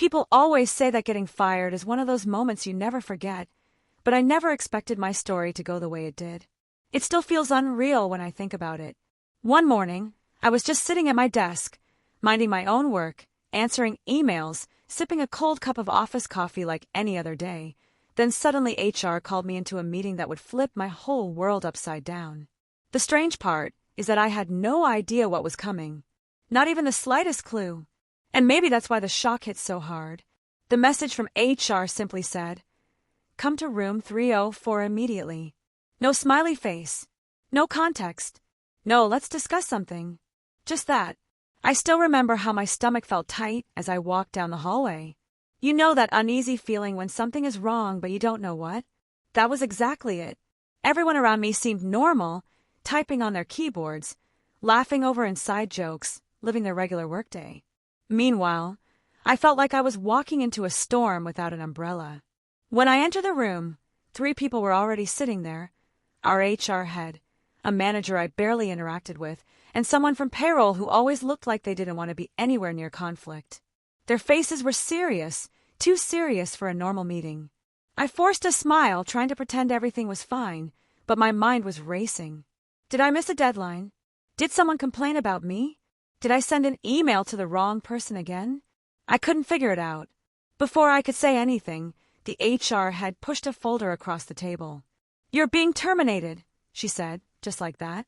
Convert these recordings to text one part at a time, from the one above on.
People always say that getting fired is one of those moments you never forget, but I never expected my story to go the way it did. It still feels unreal when I think about it. One morning, I was just sitting at my desk, minding my own work, answering emails, sipping a cold cup of office coffee like any other day. Then suddenly HR called me into a meeting that would flip my whole world upside down. The strange part is that I had no idea what was coming. Not even the slightest clue. And maybe that's why the shock hit so hard. The message from HR simply said, "Come to room 304 immediately." No smiley face. No context. No, let's discuss something. Just that. I still remember how my stomach felt tight as I walked down the hallway. You know that uneasy feeling when something is wrong but you don't know what? That was exactly it. Everyone around me seemed normal, typing on their keyboards, laughing over inside jokes, living their regular workday. Meanwhile, I felt like I was walking into a storm without an umbrella. When I entered the room, 3 people were already sitting there. Our HR head, a manager I barely interacted with, and someone from payroll who always looked like they didn't want to be anywhere near conflict. Their faces were serious, too serious for a normal meeting. I forced a smile, trying to pretend everything was fine, but my mind was racing. Did I miss a deadline? Did someone complain about me? Did I send an email to the wrong person again? I couldn't figure it out. Before I could say anything, the HR head pushed a folder across the table. "You're being terminated," she said, just like that.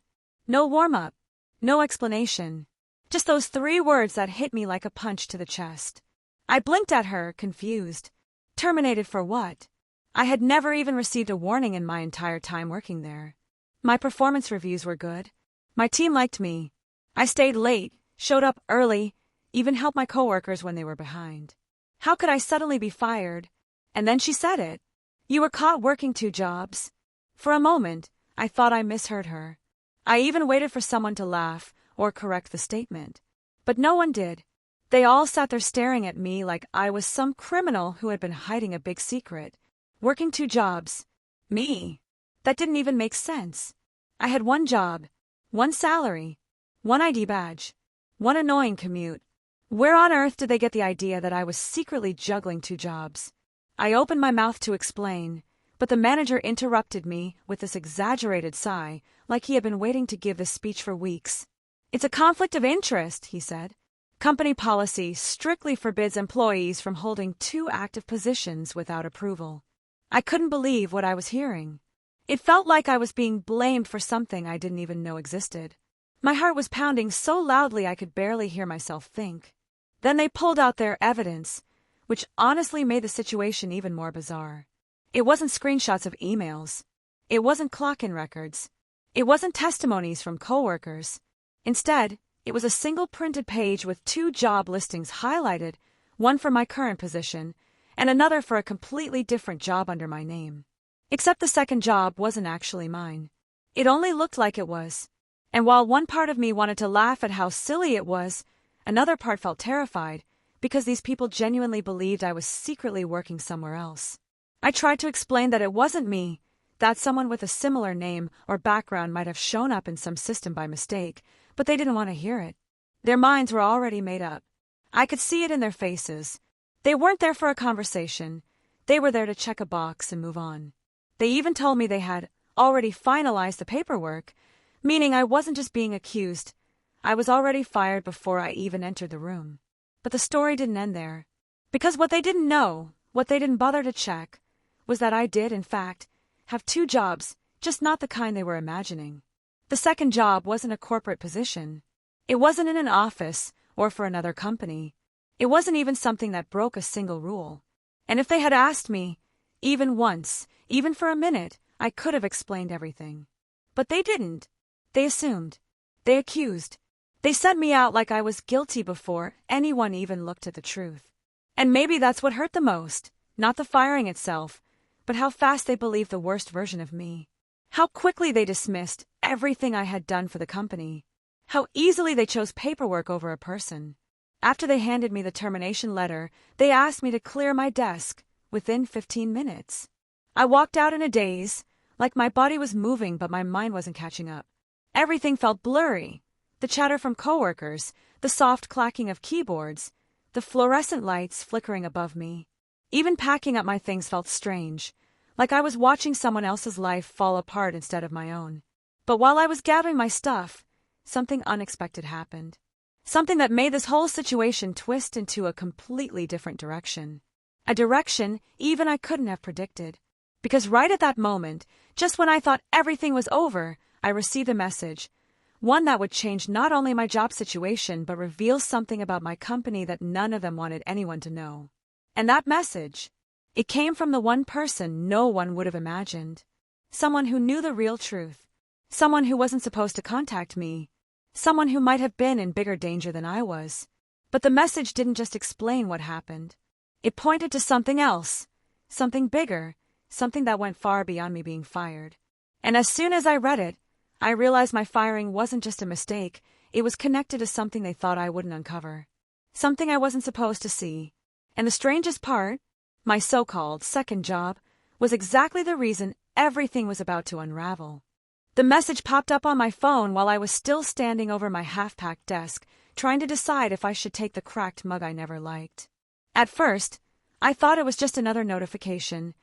No warm-up, no explanation. Just those 3 words that hit me like a punch to the chest. I blinked at her, confused. Terminated for what? I had never even received a warning in my entire time working there. My performance reviews were good. My team liked me. I stayed late, showed up early, even helped my coworkers when they were behind. How could I suddenly be fired? And then she said it. "You were caught working 2 jobs." For a moment, I thought I misheard her. I even waited for someone to laugh or correct the statement. But no one did. They all sat there staring at me like I was some criminal who had been hiding a big secret. Working 2 jobs. Me. That didn't even make sense. I had 1 job, 1 salary, 1 ID badge, 1 annoying commute. Where on earth did they get the idea that I was secretly juggling 2 jobs? I opened my mouth to explain, but the manager interrupted me with this exaggerated sigh, like he had been waiting to give this speech for weeks. "It's a conflict of interest," he said. "Company policy strictly forbids employees from holding 2 active positions without approval." I couldn't believe what I was hearing. It felt like I was being blamed for something I didn't even know existed. My heart was pounding so loudly I could barely hear myself think. Then they pulled out their evidence, which honestly made the situation even more bizarre. It wasn't screenshots of emails. It wasn't clock-in records. It wasn't testimonies from coworkers. Instead, it was a single printed page with 2 job listings highlighted, one for my current position, and another for a completely different job under my name. Except the second job wasn't actually mine. It only looked like it was. And while one part of me wanted to laugh at how silly it was, another part felt terrified, because these people genuinely believed I was secretly working somewhere else. I tried to explain that it wasn't me, that someone with a similar name or background might have shown up in some system by mistake, but they didn't want to hear it. Their minds were already made up. I could see it in their faces. They weren't there for a conversation. They were there to check a box and move on. They even told me they had already finalized the paperwork, meaning I wasn't just being accused. I was already fired before I even entered the room. But the story didn't end there. Because what they didn't know, what they didn't bother to check, was that I did, in fact, have 2 jobs, just not the kind they were imagining. The second job wasn't a corporate position. It wasn't in an office or for another company. It wasn't even something that broke a single rule. And if they had asked me, even once, even for a minute, I could have explained everything. But they didn't. They assumed. They accused. They sent me out like I was guilty before anyone even looked at the truth. And maybe that's what hurt the most, not the firing itself, but how fast they believed the worst version of me. How quickly they dismissed everything I had done for the company. How easily they chose paperwork over a person. After they handed me the termination letter, they asked me to clear my desk within 15 minutes. I walked out in a daze, like my body was moving but my mind wasn't catching up. Everything felt blurry. The chatter from coworkers, the soft clacking of keyboards, the fluorescent lights flickering above me. Even packing up my things felt strange, like I was watching someone else's life fall apart instead of my own. But while I was gathering my stuff, something unexpected happened. Something that made this whole situation twist into a completely different direction. A direction even I couldn't have predicted. Because right at that moment, just when I thought everything was over, I received a message. One that would change not only my job situation but reveal something about my company that none of them wanted anyone to know. And that message, it came from the one person no one would have imagined. Someone who knew the real truth. Someone who wasn't supposed to contact me. Someone who might have been in bigger danger than I was. But the message didn't just explain what happened. It pointed to something else. Something bigger. Something that went far beyond me being fired. And as soon as I read it, I realized my firing wasn't just a mistake, it was connected to something they thought I wouldn't uncover. Something I wasn't supposed to see. And the strangest part, my so-called second job, was exactly the reason everything was about to unravel. The message popped up on my phone while I was still standing over my half-packed desk, trying to decide if I should take the cracked mug I never liked. At first, I thought it was just another notification,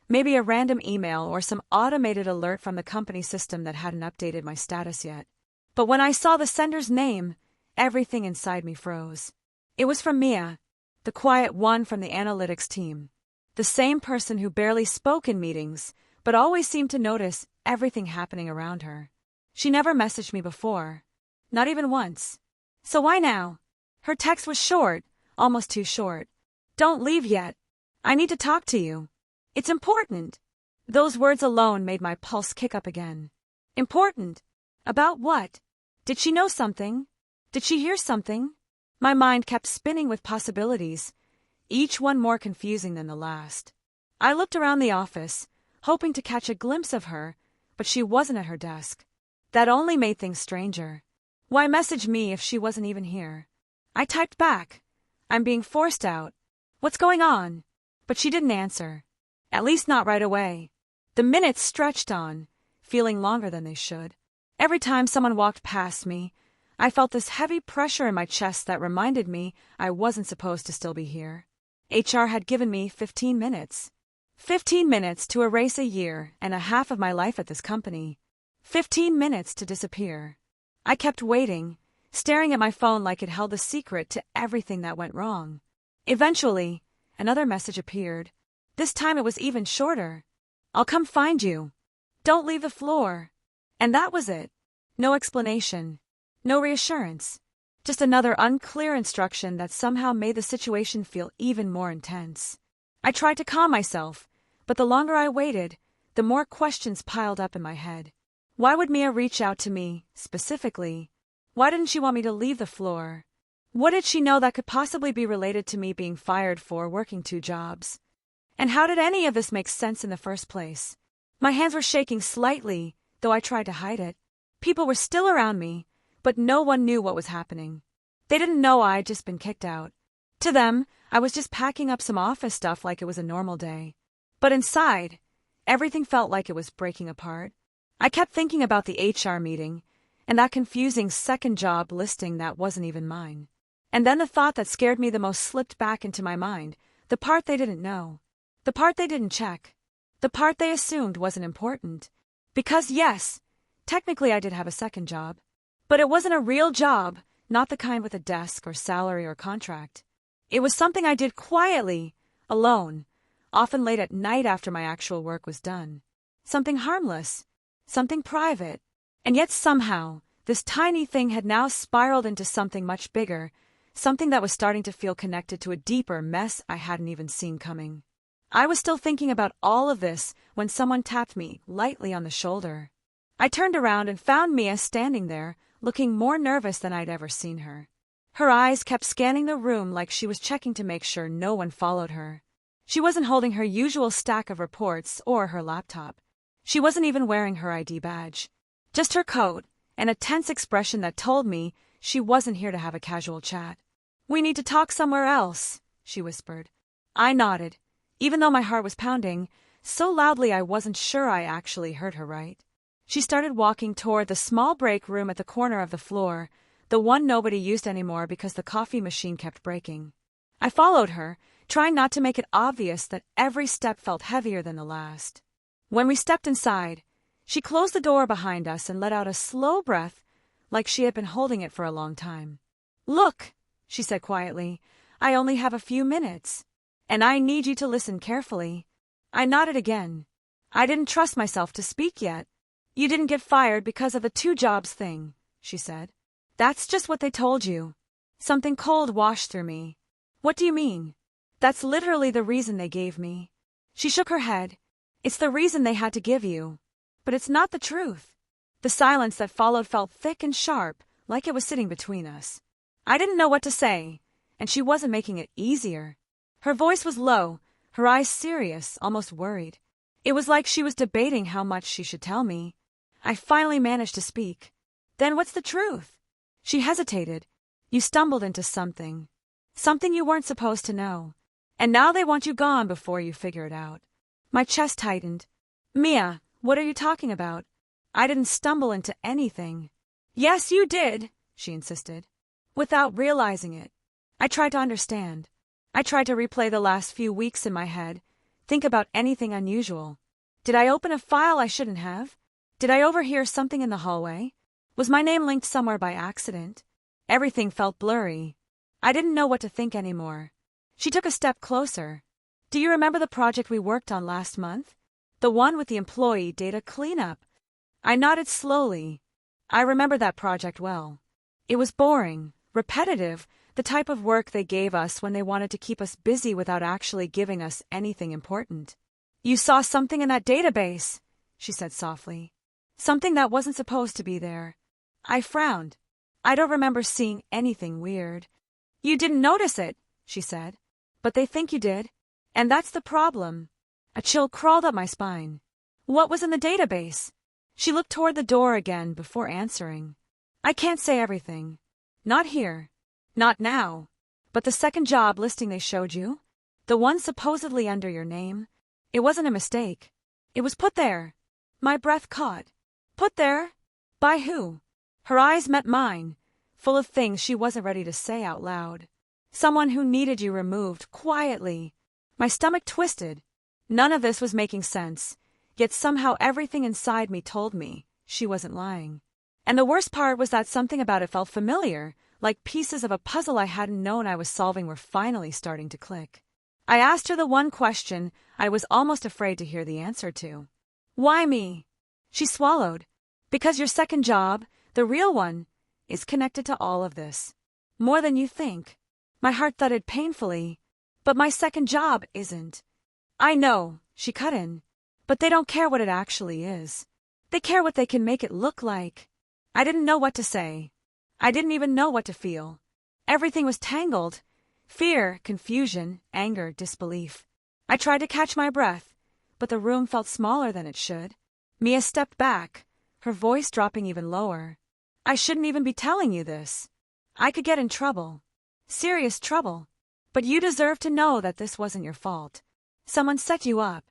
maybe a random email or some automated alert from the company system that hadn't updated my status yet. But when I saw the sender's name, everything inside me froze. It was from Mia, the quiet one from the analytics team. The same person who barely spoke in meetings, but always seemed to notice everything happening around her. She never messaged me before. Not even once. So why now? Her text was short, almost too short. Don't leave yet. I need to talk to you. It's important. Those words alone made my pulse kick up again. Important? About what? Did she know something? Did she hear something? My mind kept spinning with possibilities, each one more confusing than the last. I looked around the office, hoping to catch a glimpse of her, but she wasn't at her desk. That only made things stranger. Why message me if she wasn't even here? I typed back. I'm being forced out. What's going on? But she didn't answer. At least not right away. The minutes stretched on, feeling longer than they should. Every time someone walked past me, I felt this heavy pressure in my chest that reminded me I wasn't supposed to still be here. HR had given me 15 minutes. 15 minutes to erase 1.5 years of my life at this company. 15 minutes to disappear. I kept waiting, staring at my phone like it held the secret to everything that went wrong. Eventually, another message appeared. This time it was even shorter. I'll come find you. Don't leave the floor. And that was it. No explanation. No reassurance. Just another unclear instruction that somehow made the situation feel even more intense. I tried to calm myself, but the longer I waited, the more questions piled up in my head. Why would Mia reach out to me, specifically? Why didn't she want me to leave the floor? What did she know that could possibly be related to me being fired for working 2 jobs? And how did any of this make sense in the first place? My hands were shaking slightly, though I tried to hide it. People were still around me, but no one knew what was happening. They didn't know I'd just been kicked out. To them, I was just packing up some office stuff like it was a normal day. But inside, everything felt like it was breaking apart. I kept thinking about the HR meeting, and that confusing second job listing that wasn't even mine. And then the thought that scared me the most slipped back into my mind, the part they didn't know. The part they didn't check. The part they assumed wasn't important. Because yes, technically I did have a second job. But it wasn't a real job, not the kind with a desk or salary or contract. It was something I did quietly, alone, often late at night after my actual work was done. Something harmless, something private. And yet somehow, this tiny thing had now spiraled into something much bigger, something that was starting to feel connected to a deeper mess I hadn't even seen coming. I was still thinking about all of this when someone tapped me lightly on the shoulder. I turned around and found Mia standing there, looking more nervous than I'd ever seen her. Her eyes kept scanning the room like she was checking to make sure no one followed her. She wasn't holding her usual stack of reports or her laptop. She wasn't even wearing her ID badge. Just her coat and a tense expression that told me she wasn't here to have a casual chat. "We need to talk somewhere else," she whispered. I nodded, even though my heart was pounding, so loudly I wasn't sure I actually heard her right. She started walking toward the small break room at the corner of the floor, the one nobody used anymore because the coffee machine kept breaking. I followed her, trying not to make it obvious that every step felt heavier than the last. When we stepped inside, she closed the door behind us and let out a slow breath, like she had been holding it for a long time. "Look," she said quietly, "I only have a few minutes, and I need you to listen carefully." I nodded again. I didn't trust myself to speak yet. "You didn't get fired because of the 2 jobs thing," she said. "That's just what they told you." Something cold washed through me. "What do you mean?" "That's literally the reason they gave me." She shook her head. "It's the reason they had to give you. But it's not the truth." The silence that followed felt thick and sharp, like it was sitting between us. I didn't know what to say, and she wasn't making it easier. Her voice was low, her eyes serious, almost worried. It was like she was debating how much she should tell me. I finally managed to speak. "Then what's the truth?" She hesitated. "You stumbled into something. Something you weren't supposed to know. And now they want you gone before you figure it out." My chest tightened. "Mia, what are you talking about? I didn't stumble into anything." "Yes, you did," she insisted, without realizing it. I tried to understand. I tried to replay the last few weeks in my head, think about anything unusual. Did I open a file I shouldn't have? Did I overhear something in the hallway? Was my name linked somewhere by accident? Everything felt blurry. I didn't know what to think anymore. She took a step closer. "Do you remember the project we worked on last month? The one with the employee data cleanup?" I nodded slowly. I remember that project well. It was boring, repetitive, the type of work they gave us when they wanted to keep us busy without actually giving us anything important. "You saw something in that database," she said softly. "Something that wasn't supposed to be there." I frowned. "I don't remember seeing anything weird." "You didn't notice it," she said. "But they think you did. And that's the problem." A chill crawled up my spine. "What was in the database?" She looked toward the door again before answering. "I can't say everything. Not here. Not now. But the 2nd job listing they showed you? The one supposedly under your name? It wasn't a mistake. It was put there." My breath caught. "Put there? By who?" Her eyes met mine, full of things she wasn't ready to say out loud. "Someone who needed you removed, quietly." My stomach twisted. None of this was making sense, yet somehow everything inside me told me she wasn't lying. And the worst part was that something about it felt familiar, like pieces of a puzzle I hadn't known I was solving were finally starting to click. I asked her the one question I was almost afraid to hear the answer to. "Why me?" She swallowed. "Because your 2nd job, the real one, is connected to all of this. More than you think." My heart thudded painfully. "But my 2nd job isn't." "I know," she cut in. "But they don't care what it actually is. They care what they can make it look like." I didn't know what to say. I didn't even know what to feel. Everything was tangled. Fear, confusion, anger, disbelief. I tried to catch my breath, but the room felt smaller than it should. Mia stepped back, her voice dropping even lower. "I shouldn't even be telling you this. I could get in trouble. Serious trouble. But you deserve to know that this wasn't your fault. Someone set you up."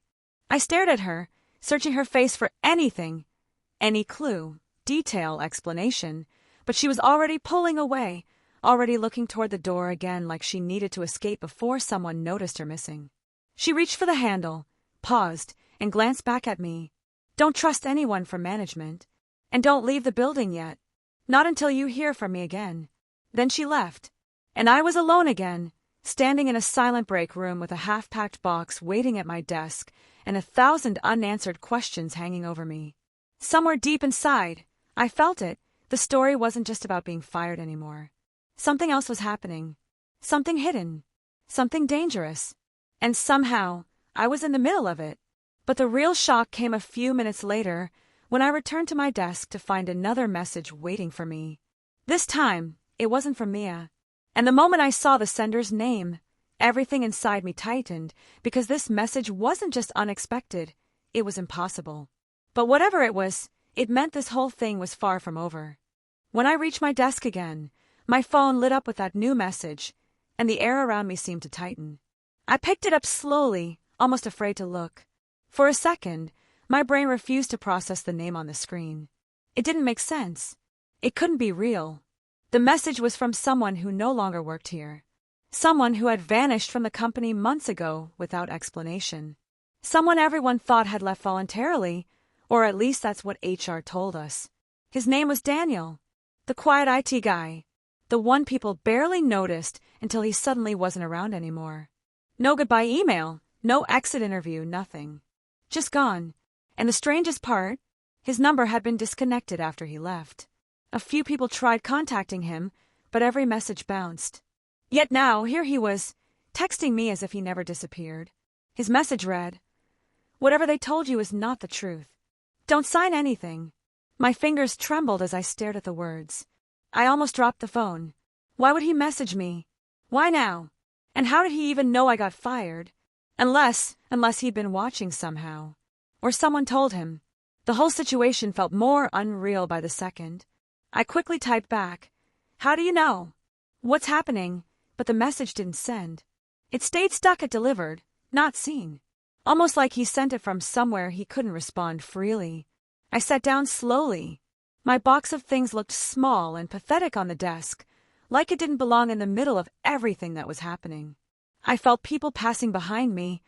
I stared at her, searching her face for anything, any clue, detail, explanation, but she was already pulling away, already looking toward the door again like she needed to escape before someone noticed her missing. She reached for the handle, paused, and glanced back at me. "Don't trust anyone from management. And don't leave the building yet. Not until you hear from me again." Then she left, and I was alone again, standing in a silent break room with a half-packed box waiting at my desk and 1,000 unanswered questions hanging over me. Somewhere deep inside, I felt it. The story wasn't just about being fired anymore. Something else was happening. Something hidden. Something dangerous. And somehow, I was in the middle of it. But the real shock came a few minutes later when I returned to my desk to find another message waiting for me. This time, it wasn't from Mia. And the moment I saw the sender's name, everything inside me tightened because this message wasn't just unexpected, it was impossible. But whatever it was, it meant this whole thing was far from over. When I reached my desk again, my phone lit up with that new message, and the air around me seemed to tighten. I picked it up slowly, almost afraid to look. For a second, my brain refused to process the name on the screen. It didn't make sense. It couldn't be real. The message was from someone who no longer worked here. Someone who had vanished from the company months ago without explanation. Someone everyone thought had left voluntarily, or at least that's what HR told us. His name was Daniel, the quiet IT guy, the one people barely noticed until he suddenly wasn't around anymore. No goodbye email, no exit interview, nothing. Just gone. And the strangest part, his number had been disconnected after he left. A few people tried contacting him, but every message bounced. Yet now, here he was, texting me as if he never disappeared. His message read, "Whatever they told you is not the truth. Don't sign anything." My fingers trembled as I stared at the words. I almost dropped the phone. Why would he message me? Why now? And how did he even know I got fired? Unless he'd been watching somehow. Or someone told him. The whole situation felt more unreal by the second. I quickly typed back, "How do you know? What's happening?" But the message didn't send. It stayed stuck at delivered, not seen. Almost like he sent it from somewhere he couldn't respond freely. I sat down slowly. My box of things looked small and pathetic on the desk, like it didn't belong in the middle of everything that was happening. I felt people passing behind me,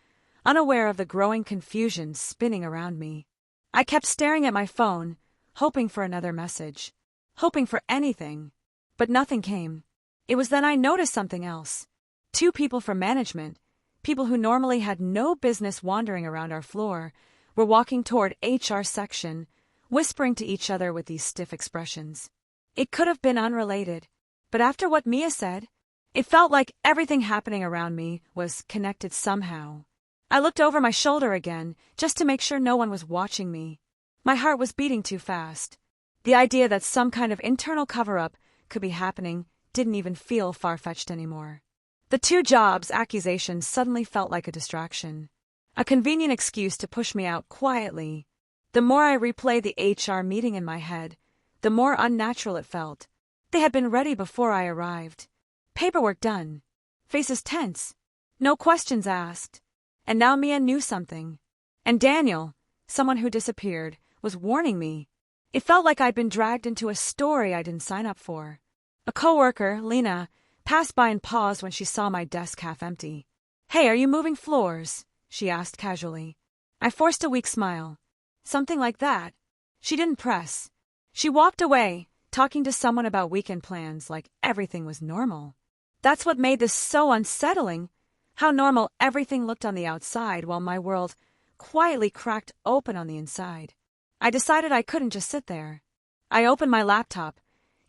unaware of the growing confusion spinning around me. I kept staring at my phone, hoping for another message, hoping for anything, but nothing came. It was then I noticed something else. 2 people from management, people who normally had no business wandering around our floor, were walking toward HR section, whispering to each other with these stiff expressions. It could have been unrelated, but after what Mia said, it felt like everything happening around me was connected somehow. I looked over my shoulder again, just to make sure no one was watching me. My heart was beating too fast. The idea that some kind of internal cover-up could be happening didn't even feel far-fetched anymore. The 2 jobs accusations suddenly felt like a distraction. A convenient excuse to push me out quietly. The more I replayed the HR meeting in my head, the more unnatural it felt. They had been ready before I arrived. Paperwork done. Faces tense. No questions asked. And now Mia knew something. And Daniel, someone who disappeared, was warning me. It felt like I'd been dragged into a story I didn't sign up for. A coworker, Lena, passed by and paused when she saw my desk half empty. "Hey, are you moving floors?" she asked casually. I forced a weak smile. Something like that. She didn't press. She walked away, talking to someone about weekend plans like everything was normal. That's what made this so unsettling. How normal everything looked on the outside while my world quietly cracked open on the inside. I decided I couldn't just sit there. I opened my laptop,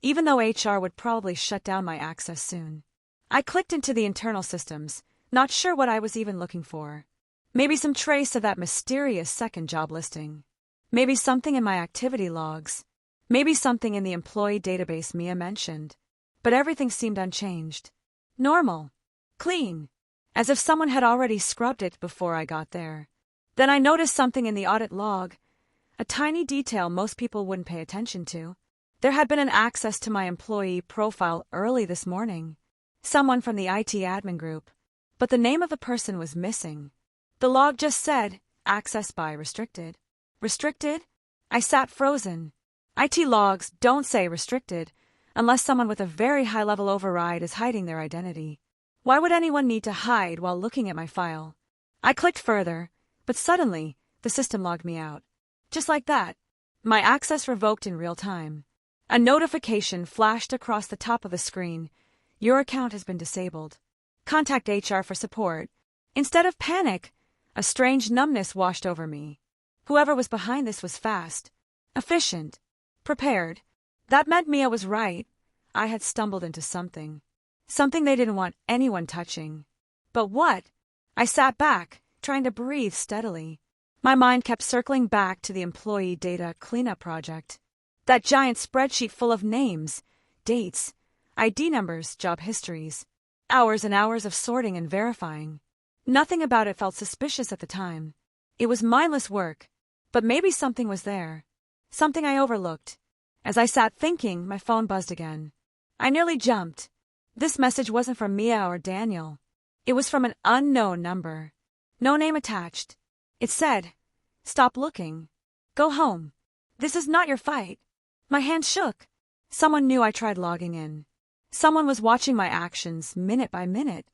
even though HR would probably shut down my access soon. I clicked into the internal systems, not sure what I was even looking for. Maybe some trace of that mysterious second job listing. Maybe something in my activity logs. Maybe something in the employee database Mia mentioned. But everything seemed unchanged. Normal. Clean. As if someone had already scrubbed it before I got there. Then I noticed something in the audit log. A tiny detail most people wouldn't pay attention to. There had been an access to my employee profile early this morning. Someone from the IT admin group. But the name of the person was missing. The log just said, "Access by restricted." Restricted? I sat frozen. IT logs don't say restricted, unless someone with a very high-level override is hiding their identity. Why would anyone need to hide while looking at my file? I clicked further, but suddenly, the system logged me out. Just like that. My access revoked in real time. A notification flashed across the top of the screen. "Your account has been disabled. Contact HR for support." Instead of panic, a strange numbness washed over me. Whoever was behind this was fast, efficient, prepared. That meant Mia was right. I had stumbled into something. Something they didn't want anyone touching. But what? I sat back, trying to breathe steadily. My mind kept circling back to the employee data cleanup project. That giant spreadsheet full of names, dates, ID numbers, job histories. Hours and hours of sorting and verifying. Nothing about it felt suspicious at the time. It was mindless work. But maybe something was there. Something I overlooked. As I sat thinking, my phone buzzed again. I nearly jumped. This message wasn't from Mia or Daniel. It was from an unknown number. No name attached. It said, "Stop looking. Go home. This is not your fight." My hand shook. Someone knew I tried logging in. Someone was watching my actions, minute by minute.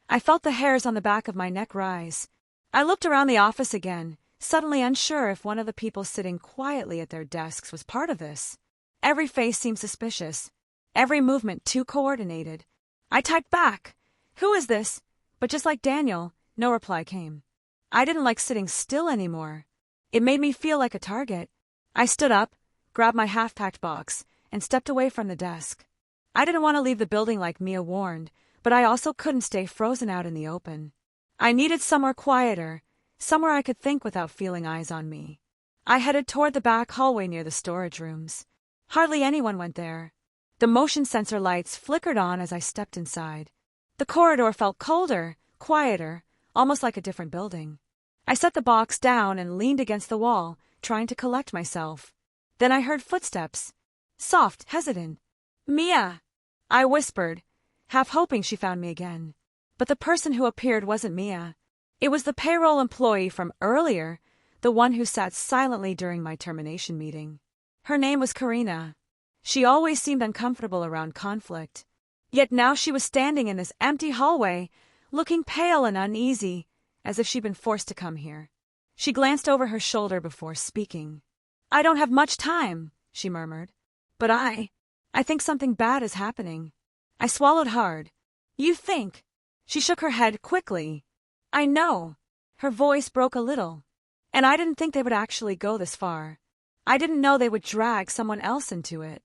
I felt the hairs on the back of my neck rise. I looked around the office again, suddenly unsure if one of the people sitting quietly at their desks was part of this. Every face seemed suspicious, every movement too coordinated. I typed back, "Who is this?" But just like Daniel, no reply came. I didn't like sitting still anymore. It made me feel like a target. I stood up, grabbed my half-packed box, and stepped away from the desk. I didn't want to leave the building like Mia warned, but I also couldn't stay frozen out in the open. I needed somewhere quieter, somewhere I could think without feeling eyes on me. I headed toward the back hallway near the storage rooms. Hardly anyone went there. The motion sensor lights flickered on as I stepped inside. The corridor felt colder, quieter, almost like a different building. I set the box down and leaned against the wall, trying to collect myself. Then I heard footsteps. Soft, hesitant. "Mia!" I whispered, half hoping she found me again. But the person who appeared wasn't Mia. It was the payroll employee from earlier, the one who sat silently during my termination meeting. Her name was Karina. She always seemed uncomfortable around conflict. Yet now she was standing in this empty hallway, looking pale and uneasy, as if she'd been forced to come here. She glanced over her shoulder before speaking. "I don't have much time," she murmured. "But I think something bad is happening." I swallowed hard. "You think?" She shook her head quickly. "I know." Her voice broke a little. "And I didn't think they would actually go this far. I didn't know they would drag someone else into it."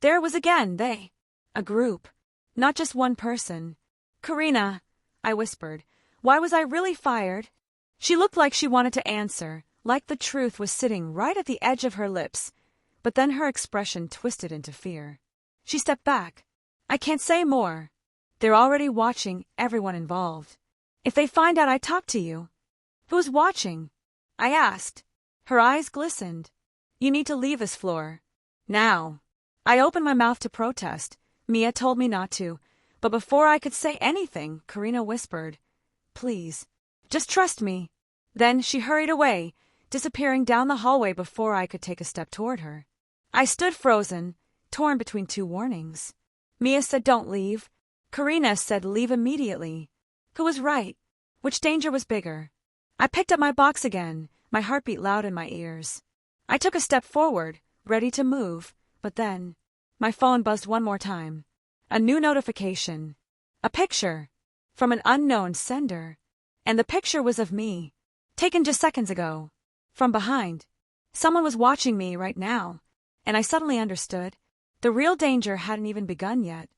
There it was again, they. A group. Not just one person. "Karina," I whispered, "why was I really fired?" She looked like she wanted to answer, like the truth was sitting right at the edge of her lips, but then her expression twisted into fear. She stepped back. "I can't say more. They're already watching everyone involved. If they find out I talked to you..." "Who's watching?" I asked. Her eyes glistened. "You need to leave this floor. Now." I opened my mouth to protest. Mia told me not to, but before I could say anything, Karina whispered, "Please, just trust me." Then she hurried away, disappearing down the hallway before I could take a step toward her. I stood frozen, torn between two warnings. Mia said don't leave. Karina said leave immediately. Who was right? Which danger was bigger? I picked up my box again, my heartbeat loud in my ears. I took a step forward, ready to move, but then my phone buzzed one more time. A new notification. A picture. From an unknown sender. And the picture was of me. Taken just seconds ago. From behind. Someone was watching me right now. And I suddenly understood. The real danger hadn't even begun yet.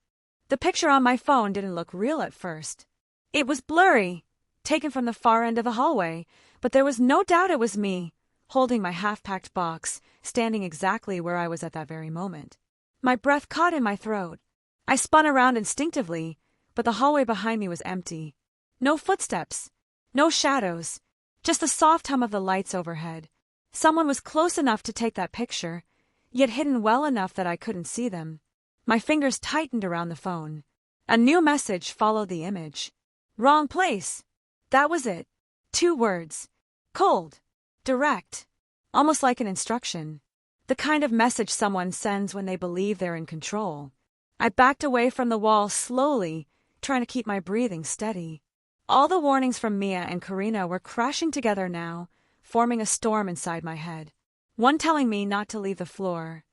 The picture on my phone didn't look real at first. It was blurry, taken from the far end of the hallway, but there was no doubt it was me, holding my half-packed box, standing exactly where I was at that very moment. My breath caught in my throat. I spun around instinctively, but the hallway behind me was empty. No footsteps. No shadows. Just the soft hum of the lights overhead. Someone was close enough to take that picture, yet hidden well enough that I couldn't see them. My fingers tightened around the phone. A new message followed the image. Wrong place. That was it. 2 words. Cold. Direct. Almost like an instruction. The kind of message someone sends when they believe they're in control. I backed away from the wall slowly, trying to keep my breathing steady. All the warnings from Mia and Karina were crashing together now, forming a storm inside my head. One telling me not to leave the floor.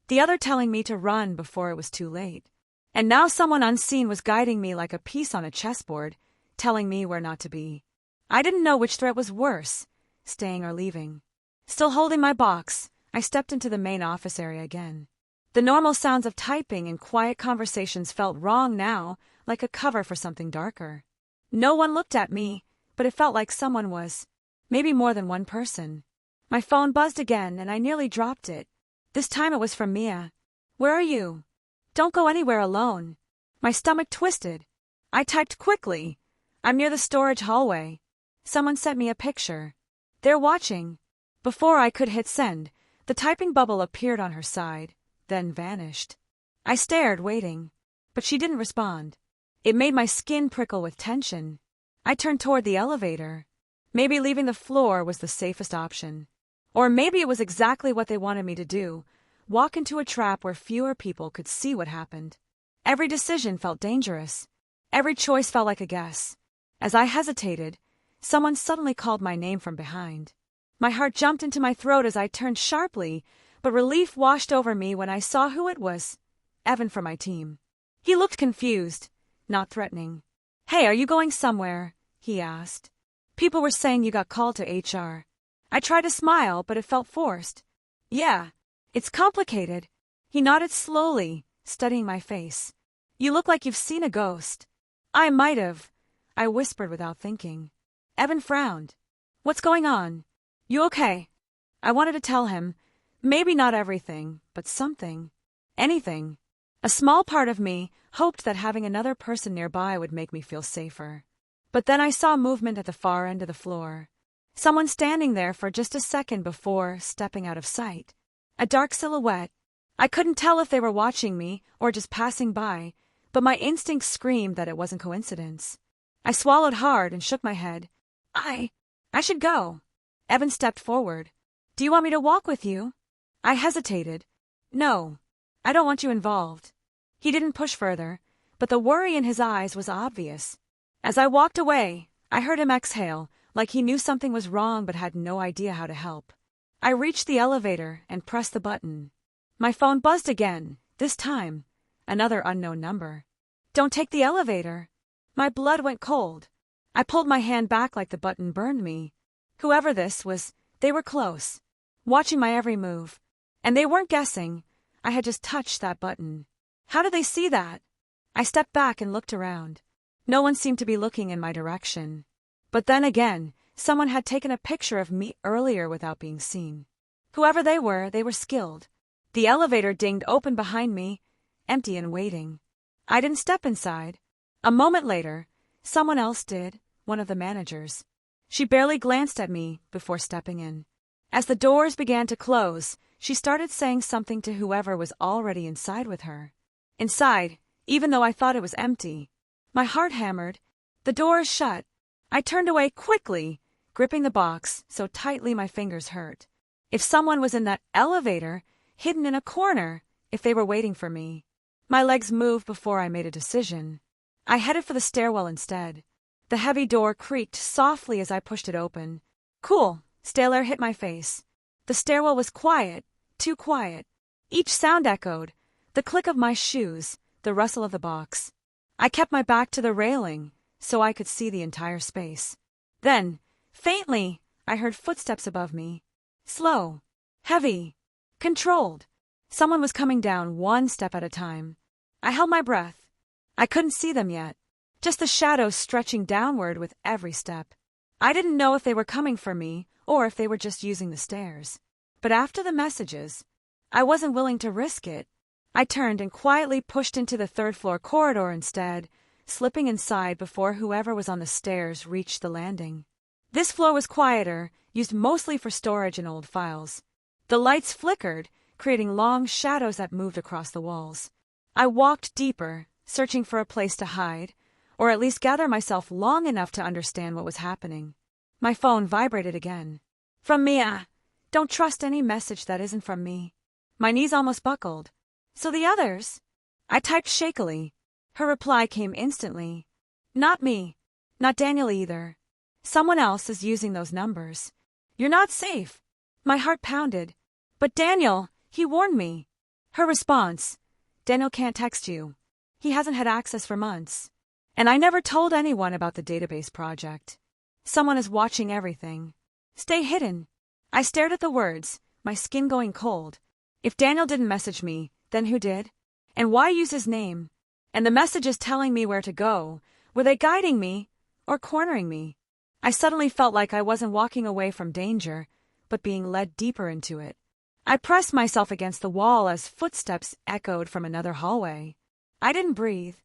The other telling me to run before it was too late. And now someone unseen was guiding me like a piece on a chessboard, telling me where not to be. I didn't know which threat was worse, staying or leaving. Still holding my box, I stepped into the main office area again. The normal sounds of typing and quiet conversations felt wrong now, like a cover for something darker. No one looked at me, but it felt like someone was. Maybe more than one person. My phone buzzed again and I nearly dropped it. This time it was from Mia. "Where are you? Don't go anywhere alone." My stomach twisted. I typed quickly. "I'm near the storage hallway." Someone sent me a picture. "They're watching." Before I could hit send, the typing bubble appeared on her side, then vanished. I stared, waiting. But she didn't respond. It made my skin prickle with tension. I turned toward the elevator. Maybe leaving the floor was the safest option. Or maybe it was exactly what they wanted me to do, walk into a trap where fewer people could see what happened. Every decision felt dangerous. Every choice felt like a guess. As I hesitated, someone suddenly called my name from behind. My heart jumped into my throat as I turned sharply, but relief washed over me when I saw who it was. Evan from my team. He looked confused, not threatening. "Hey, are you going somewhere?" he asked. "People were saying you got called to HR." I tried to smile, but it felt forced. "Yeah, it's complicated." He nodded slowly, studying my face. "You look like you've seen a ghost." "I might have," I whispered without thinking. Evan frowned. "What's going on? You okay?" I wanted to tell him, maybe not everything, but something. Anything. A small part of me hoped that having another person nearby would make me feel safer. But then I saw movement at the far end of the floor. Someone standing there for just a second before stepping out of sight. A dark silhouette. I couldn't tell if they were watching me or just passing by, but my instincts screamed that it wasn't coincidence. I swallowed hard and shook my head. I should go." Evan stepped forward. "Do you want me to walk with you?" I hesitated. "No, I don't want you involved." He didn't push further, but the worry in his eyes was obvious. As I walked away, I heard him exhale, like he knew something was wrong but had no idea how to help. I reached the elevator and pressed the button. My phone buzzed again, this time. Another unknown number. "Don't take the elevator." My blood went cold. I pulled my hand back like the button burned me. Whoever this was, they were close, watching my every move. And they weren't guessing. I had just touched that button. How did they see that? I stepped back and looked around. No one seemed to be looking in my direction. But then again, someone had taken a picture of me earlier without being seen. Whoever they were skilled. The elevator dinged open behind me, empty and waiting. I didn't step inside. A moment later, someone else did, one of the managers. She barely glanced at me before stepping in. As the doors began to close, she started saying something to whoever was already inside with her. Inside, even though I thought it was empty. My heart hammered. The doors shut. I turned away quickly, gripping the box so tightly my fingers hurt. If someone was in that elevator, hidden in a corner, if they were waiting for me. My legs moved before I made a decision. I headed for the stairwell instead. The heavy door creaked softly as I pushed it open. Cool, stale air hit my face. The stairwell was quiet, too quiet. Each sound echoed, the click of my shoes, the rustle of the box. I kept my back to the railing, so I could see the entire space. Then, faintly, I heard footsteps above me. Slow, heavy, controlled. Someone was coming down one step at a time. I held my breath. I couldn't see them yet, just the shadows stretching downward with every step. I didn't know if they were coming for me or if they were just using the stairs. But after the messages, I wasn't willing to risk it. I turned and quietly pushed into the third-floor corridor instead, slipping inside before whoever was on the stairs reached the landing. This floor was quieter, used mostly for storage and old files. The lights flickered, creating long shadows that moved across the walls. I walked deeper, searching for a place to hide, or at least gather myself long enough to understand what was happening. My phone vibrated again. From Mia. Don't trust any message that isn't from me. My knees almost buckled. So the others? I typed shakily. Her reply came instantly. Not me. Not Daniel either. Someone else is using those numbers. You're not safe. My heart pounded. But Daniel, he warned me. Her response. Daniel can't text you. He hasn't had access for months. And I never told anyone about the database project. Someone is watching everything. Stay hidden. I stared at the words, my skin going cold. If Daniel didn't message me, then who did? And why use his name? And the messages telling me where to go, were they guiding me or cornering me? I suddenly felt like I wasn't walking away from danger, but being led deeper into it. I pressed myself against the wall as footsteps echoed from another hallway. I didn't breathe,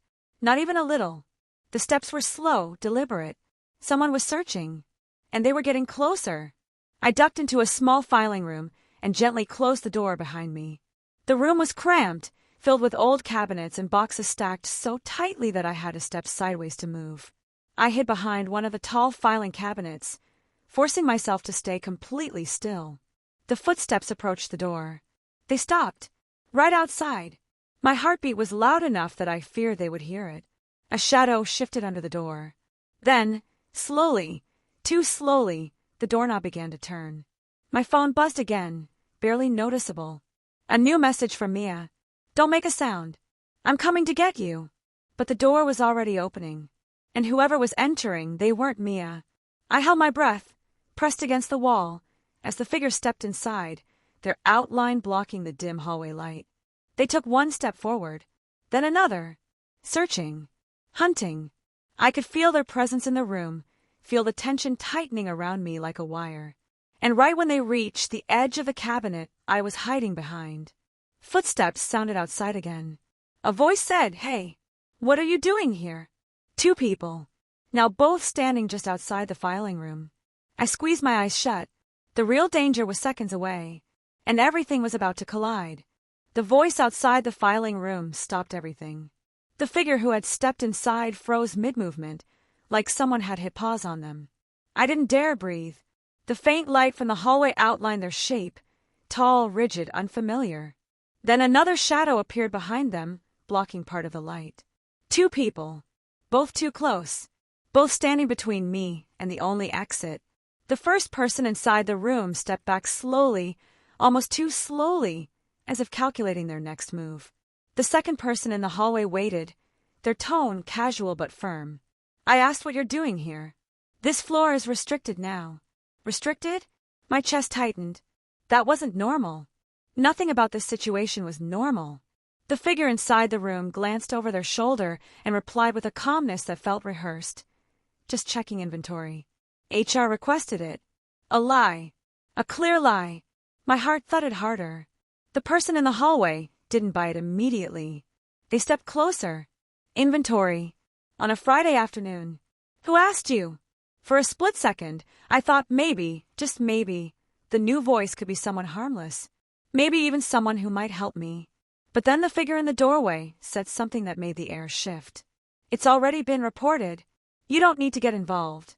not even a little. The steps were slow, deliberate. Someone was searching, and they were getting closer. I ducked into a small filing room and gently closed the door behind me. The room was cramped, filled with old cabinets and boxes stacked so tightly that I had to step sideways to move. I hid behind one of the tall filing cabinets, forcing myself to stay completely still. The footsteps approached the door. They stopped, right outside. My heartbeat was loud enough that I feared they would hear it. A shadow shifted under the door. Then, slowly, too slowly, the doorknob began to turn. My phone buzzed again, barely noticeable. A new message from Mia. Don't make a sound. I'm coming to get you. But the door was already opening. And whoever was entering, they weren't Mia. I held my breath, pressed against the wall, as the figure stepped inside, their outline blocking the dim hallway light. They took one step forward, then another, searching, hunting. I could feel their presence in the room, feel the tension tightening around me like a wire. And right when they reached the edge of the cabinet I was hiding behind, footsteps sounded outside again. A voice said, "Hey, what are you doing here?" Two people, now both standing just outside the filing room. I squeezed my eyes shut. The real danger was seconds away, and everything was about to collide. The voice outside the filing room stopped everything. The figure who had stepped inside froze mid-movement, like someone had hit pause on them. I didn't dare breathe. The faint light from the hallway outlined their shape, tall, rigid, unfamiliar. Then another shadow appeared behind them, blocking part of the light. Two people, both too close, both standing between me and the only exit. The first person inside the room stepped back slowly, almost too slowly, as if calculating their next move. The second person in the hallway waited, their tone casual but firm. I asked what you're doing here. This floor is restricted now. Restricted? My chest tightened. That wasn't normal. Nothing about this situation was normal. The figure inside the room glanced over their shoulder and replied with a calmness that felt rehearsed. Just checking inventory. HR requested it. A lie. A clear lie. My heart thudded harder. The person in the hallway didn't buy it immediately. They stepped closer. Inventory. On a Friday afternoon. Who asked you? For a split second, I thought maybe, just maybe, the new voice could be someone harmless. Maybe even someone who might help me. But then the figure in the doorway said something that made the air shift. It's already been reported. You don't need to get involved.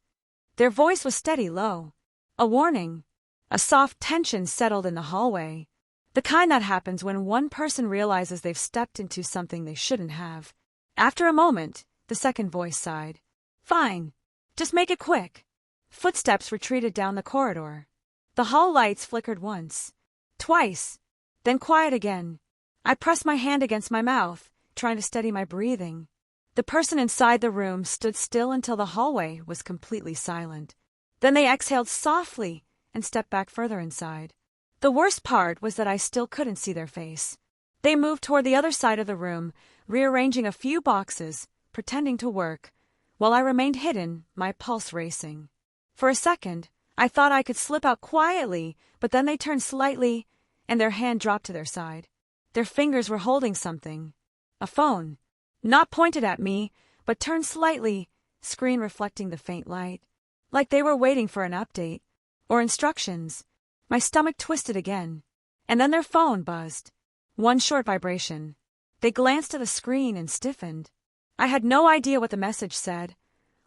Their voice was steady low. A warning. A soft tension settled in the hallway. The kind that happens when one person realizes they've stepped into something they shouldn't have. After a moment, the second voice sighed. Fine. Just make it quick. Footsteps retreated down the corridor. The hall lights flickered once. Twice. Then quiet again. I pressed my hand against my mouth, trying to steady my breathing. The person inside the room stood still until the hallway was completely silent. Then they exhaled softly and stepped back further inside. The worst part was that I still couldn't see their face. They moved toward the other side of the room, rearranging a few boxes, pretending to work, while I remained hidden, my pulse racing. For a second, I thought I could slip out quietly, but then they turned slightly, and their hand dropped to their side. Their fingers were holding something. A phone. Not pointed at me, but turned slightly, screen reflecting the faint light. Like they were waiting for an update. Or instructions. My stomach twisted again. And then their phone buzzed. One short vibration. They glanced at the screen and stiffened. I had no idea what the message said.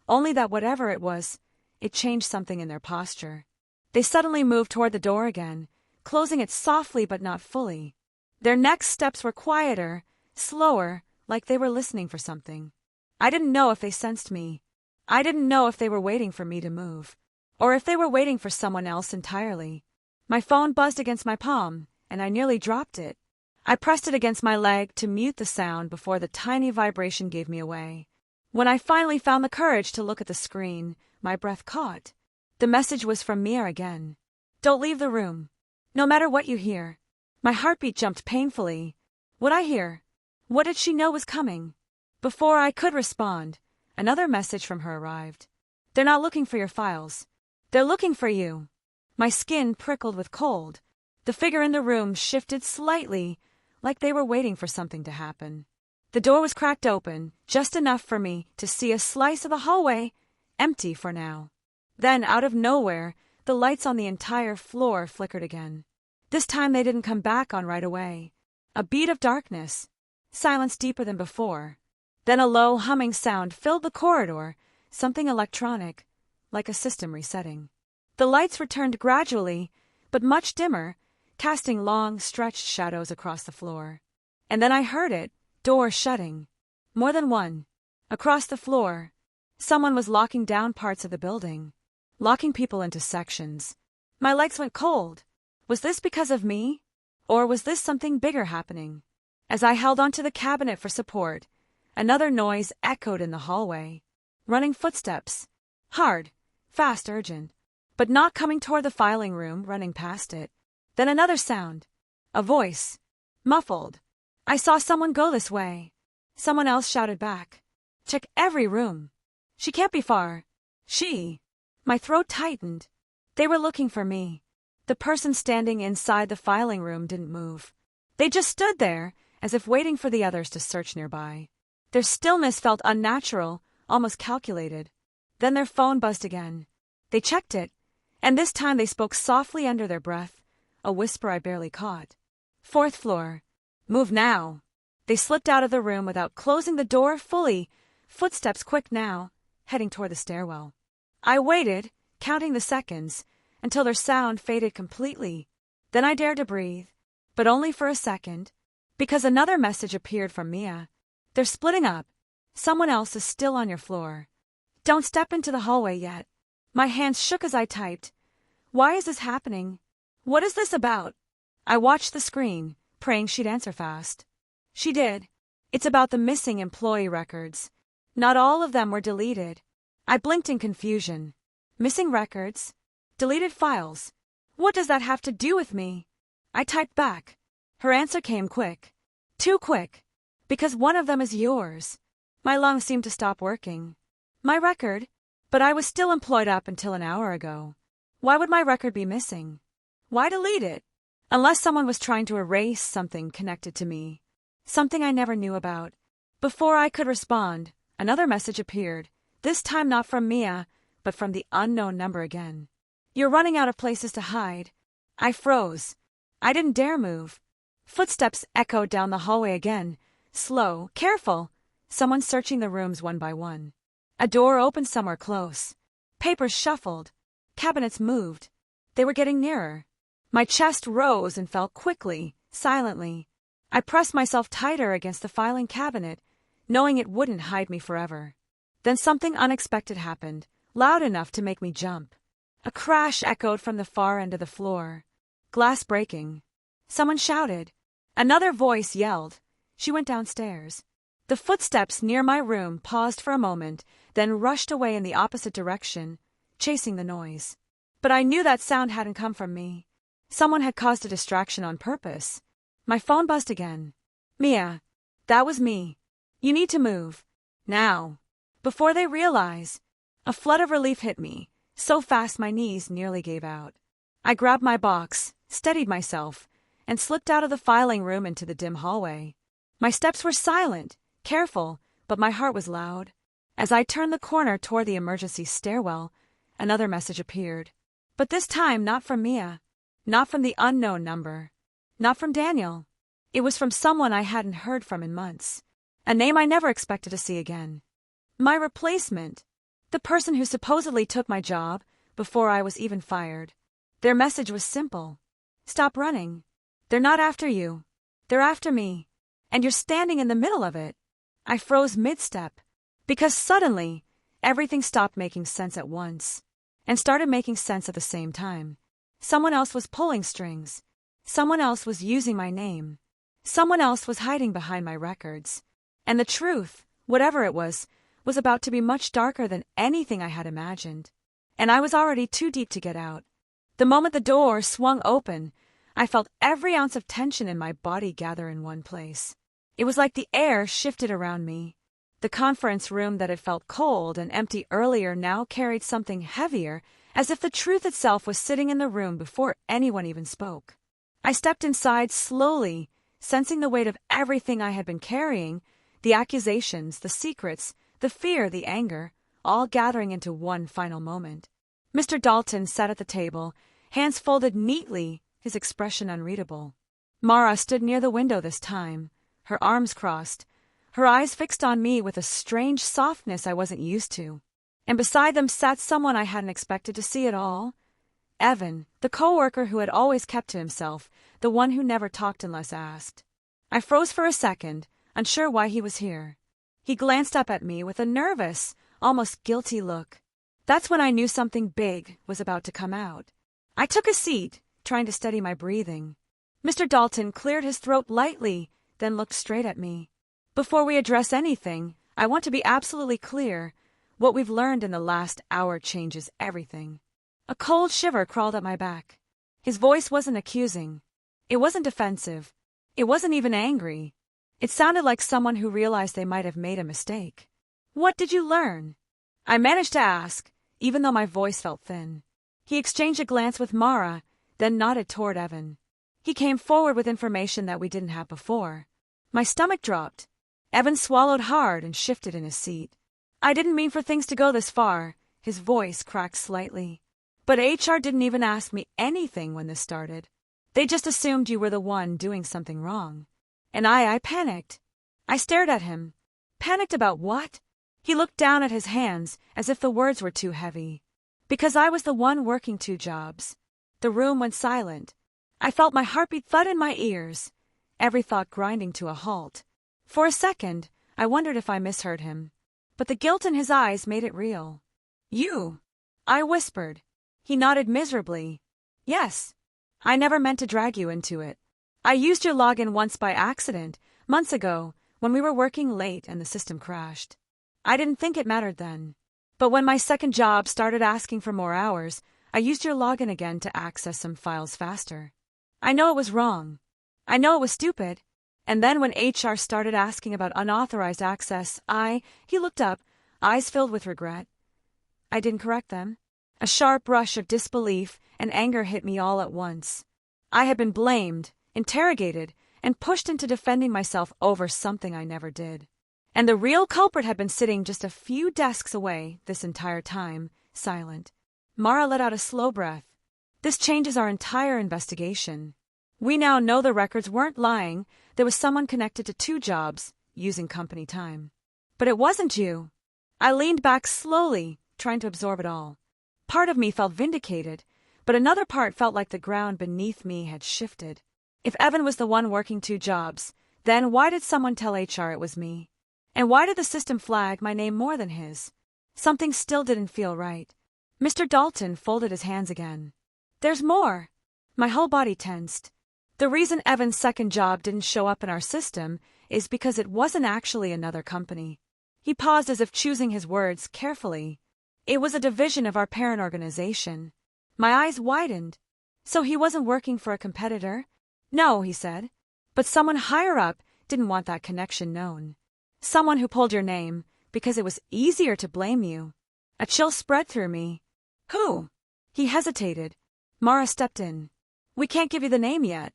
Only that whatever it was, it changed something in their posture. They suddenly moved toward the door again, closing it softly but not fully. Their next steps were quieter, slower, like they were listening for something. I didn't know if they sensed me. I didn't know if they were waiting for me to move, or if they were waiting for someone else entirely. My phone buzzed against my palm, and I nearly dropped it. I pressed it against my leg to mute the sound before the tiny vibration gave me away. When I finally found the courage to look at the screen, my breath caught. The message was from Mia again. Don't leave the room. No matter what you hear. My heartbeat jumped painfully. What'd I hear? What did she know was coming? Before I could respond, another message from her arrived. They're not looking for your files. They're looking for you. My skin prickled with cold. The figure in the room shifted slightly, like they were waiting for something to happen. The door was cracked open, just enough for me to see a slice of the hallway, empty for now. Then, out of nowhere, the lights on the entire floor flickered again. This time they didn't come back on right away. A beat of darkness. Silence deeper than before. Then a low humming sound filled the corridor, something electronic, like a system resetting. The lights returned gradually, but much dimmer, casting long, stretched shadows across the floor. And then I heard it, door shutting. More than one. Across the floor. Someone was locking down parts of the building. Locking people into sections. My legs went cold. Was this because of me? Or was this something bigger happening? As I held onto the cabinet for support, another noise echoed in the hallway. Running footsteps. Hard, fast, urgent. But not coming toward the filing room, running past it. Then another sound. A voice. Muffled. I saw someone go this way. Someone else shouted back. Check every room. She can't be far. She. My throat tightened. They were looking for me. The person standing inside the filing room didn't move. They just stood there, as if waiting for the others to search nearby. Their stillness felt unnatural, almost calculated. Then their phone buzzed again. They checked it, and this time they spoke softly under their breath, a whisper I barely caught. 4th floor. Move now. They slipped out of the room without closing the door fully, footsteps quick now, heading toward the stairwell. I waited, counting the seconds, until their sound faded completely. Then I dared to breathe, but only for a second, because another message appeared from Mia. They're splitting up. Someone else is still on your floor. Don't step into the hallway yet. My hands shook as I typed. Why is this happening? What is this about? I watched the screen, praying she'd answer fast. She did. It's about the missing employee records. Not all of them were deleted. I blinked in confusion. Missing records? Deleted files? What does that have to do with me? I typed back. Her answer came quick. Too quick. Because one of them is yours. My lungs seemed to stop working. My record? But I was still employed up until an hour ago. Why would my record be missing? Why delete it? Unless someone was trying to erase something connected to me. Something I never knew about. Before I could respond, another message appeared, this time not from Mia, but from the unknown number again. You're running out of places to hide. I froze. I didn't dare move. Footsteps echoed down the hallway again. Slow, careful. Someone searching the rooms one by one. A door opened somewhere close. Papers shuffled. Cabinets moved. They were getting nearer. My chest rose and fell quickly, silently. I pressed myself tighter against the filing cabinet, knowing it wouldn't hide me forever. Then something unexpected happened, loud enough to make me jump. A crash echoed from the far end of the floor. Glass breaking. Someone shouted. Another voice yelled. She went downstairs. The footsteps near my room paused for a moment, then rushed away in the opposite direction, chasing the noise. But I knew that sound hadn't come from me. Someone had caused a distraction on purpose. My phone buzzed again. Mia. That was me. You need to move. Now. Before they realize. A flood of relief hit me, so fast my knees nearly gave out. I grabbed my box, steadied myself, and slipped out of the filing room into the dim hallway. My steps were silent, careful, but my heart was loud. As I turned the corner toward the emergency stairwell, another message appeared. But this time not from Mia. Not from the unknown number. Not from Daniel. It was from someone I hadn't heard from in months. A name I never expected to see again. My replacement. The person who supposedly took my job before I was even fired. Their message was simple. Stop running. They're not after you. They're after me. And you're standing in the middle of it. I froze mid-step. Because suddenly, everything stopped making sense at once. And started making sense at the same time. Someone else was pulling strings. Someone else was using my name. Someone else was hiding behind my records. And the truth, whatever it was about to be much darker than anything I had imagined. And I was already too deep to get out. The moment the door swung open, I felt every ounce of tension in my body gather in one place. It was like the air shifted around me. The conference room that had felt cold and empty earlier now carried something heavier, as if the truth itself was sitting in the room before anyone even spoke. I stepped inside slowly, sensing the weight of everything I had been carrying, the accusations, the secrets, the fear, the anger, all gathering into one final moment. Mr. Dalton sat at the table, hands folded neatly, his expression unreadable. Mara stood near the window this time, her arms crossed, her eyes fixed on me with a strange softness I wasn't used to. And beside them sat someone I hadn't expected to see at all. Evan, the coworker who had always kept to himself, the one who never talked unless asked. I froze for a second, unsure why he was here. He glanced up at me with a nervous, almost guilty look. That's when I knew something big was about to come out. I took a seat, trying to steady my breathing. Mr. Dalton cleared his throat lightly, then looked straight at me. Before we address anything, I want to be absolutely clear. What we've learned in the last hour changes everything. A cold shiver crawled up my back. His voice wasn't accusing. It wasn't defensive. It wasn't even angry. It sounded like someone who realized they might have made a mistake. What did you learn? I managed to ask, even though my voice felt thin. He exchanged a glance with Mara, then nodded toward Evan. He came forward with information that we didn't have before. My stomach dropped. Evan swallowed hard and shifted in his seat. I didn't mean for things to go this far. His voice cracked slightly. But HR didn't even ask me anything when this started. They just assumed you were the one doing something wrong. And I panicked. I stared at him. Panicked about what? He looked down at his hands as if the words were too heavy. Because I was the one working 2 jobs. The room went silent. I felt my heartbeat thud in my ears, every thought grinding to a halt. For a second, I wondered if I misheard him. But the guilt in his eyes made it real. You? I whispered. He nodded miserably. Yes. I never meant to drag you into it. I used your login once by accident, months ago, when we were working late and the system crashed. I didn't think it mattered then. But when my second job started asking for more hours, I used your login again to access some files faster. I know it was wrong. I know it was stupid. And then when HR started asking about unauthorized access, he looked up, eyes filled with regret. I didn't correct them. A sharp rush of disbelief and anger hit me all at once. I had been blamed, interrogated, and pushed into defending myself over something I never did. And the real culprit had been sitting just a few desks away this entire time, silent. Mara let out a slow breath. This changes our entire investigation. We now know the records weren't lying. There was someone connected to 2 jobs, using company time. But it wasn't you. I leaned back slowly, trying to absorb it all. Part of me felt vindicated, but another part felt like the ground beneath me had shifted. If Evan was the one working 2 jobs, then why did someone tell HR it was me? And why did the system flag my name more than his? Something still didn't feel right. Mr. Dalton folded his hands again. There's more. My whole body tensed. The reason Evan's second job didn't show up in our system is because it wasn't actually another company. He paused as if choosing his words carefully. It was a division of our parent organization. My eyes widened. So he wasn't working for a competitor? No, he said. But someone higher up didn't want that connection known. Someone who pulled your name because it was easier to blame you. A chill spread through me. Who? He hesitated. Mara stepped in. We can't give you the name yet.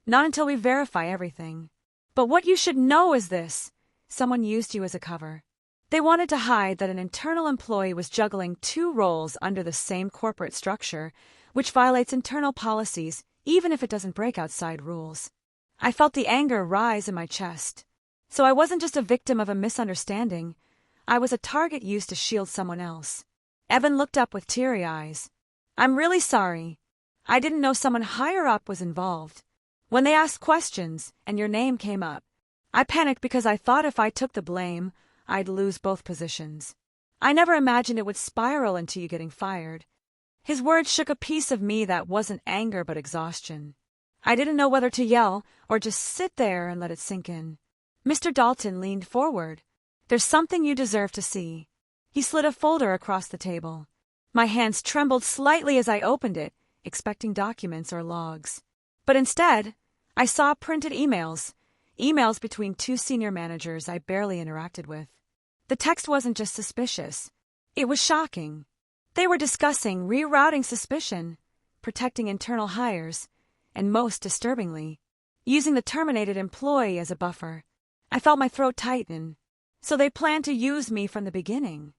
Not until we verify everything. But what you should know is this. Someone used you as a cover. They wanted to hide that an internal employee was juggling 2 roles under the same corporate structure, which violates internal policies even if it doesn't break outside rules. I felt the anger rise in my chest. So I wasn't just a victim of a misunderstanding. I was a target used to shield someone else. Evan looked up with teary eyes. I'm really sorry. I didn't know someone higher up was involved. When they asked questions and your name came up, I panicked because I thought if I took the blame, I'd lose both positions. I never imagined it would spiral into you getting fired. His words shook a piece of me that wasn't anger but exhaustion. I didn't know whether to yell or just sit there and let it sink in. Mr. Dalton leaned forward. There's something you deserve to see. He slid a folder across the table. My hands trembled slightly as I opened it, expecting documents or logs. But instead, I saw printed emails between 2 senior managers I barely interacted with. The text wasn't just suspicious. It was shocking. They were discussing rerouting suspicion, protecting internal hires, and most disturbingly, using the terminated employee as a buffer. I felt my throat tighten. So they planned to use me from the beginning.